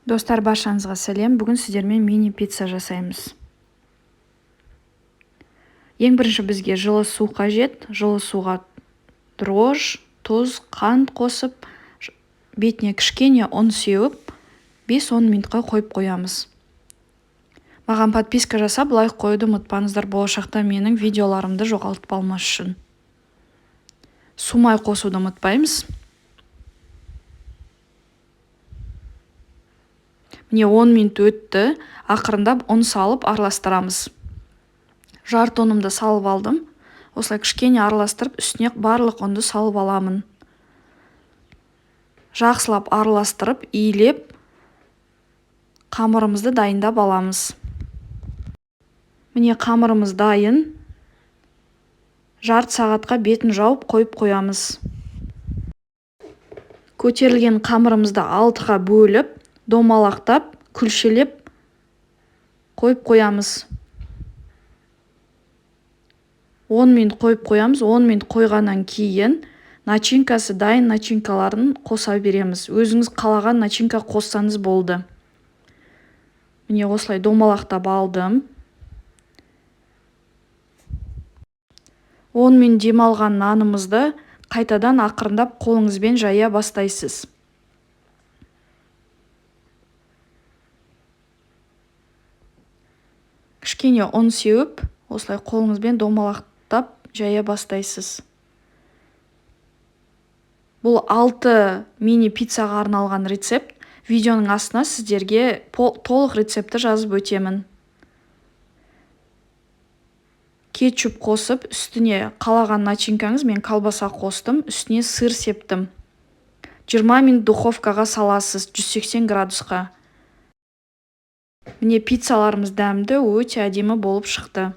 Достар, баршаңызға сәлем. Бүгін сіздермен мини пицца жасаймыз. Ең бірінші бізге жылы су қажет. Жылы суға дрожж, тұз, қант қосып, бетіне кішкене ұн сеуіп, 5-10 минутқа қойып қоямыз. Маған подписка жасап, лайк қоюды ұмытпаңыздар, болашақта менің видеоларымды жоғалтып алмас үшін. Сумай қосуды ұмытпаймыз. Міне 10 минут өтті, ақырындап ұн салып араластырамыз. Жарты ұнымды салып алдым. Осылай кішкене араластырып, үстіне барлық ұнды салып аламын. Жақсылап араластырып, иілеп, қамырымызды дайындап аламыз. Міне қамырымыз дайын. Жарты сағатқа бетін жауып қойып қоямыз. Көтерілген қамырымызды 6-ға бөліп, домалақтап, күлшелеп қойып қоямыз. 10 минут қойып қоямыз. 10 минут қойғаннан кейін начинкасы дайын начинкаларын қоса береміз. Өзіңіз қалаған начинка қоссаңыз болды. Міне осылай домалақтап алдым. 10 минут демалған нанымызды қайтадан ақырындап қолыңызбен жая бастайсыз. Кішкене ұн сеуіп, осылай қолыңызбен домалақтап жая бастайсыз. Бұл 6 мини пиццаға арналған рецепт. Видеоның астына сіздерге толық рецепті жазып өтемін. Кетчуп қосып, үстіне қалаған начинкаңыз, мен колбаса қостым, үстіне сыр септім. 20 минут духовкаға саласыз, 180 градусқа. Міне пиццаларымыз дәмді, өте әдемі болып шықты.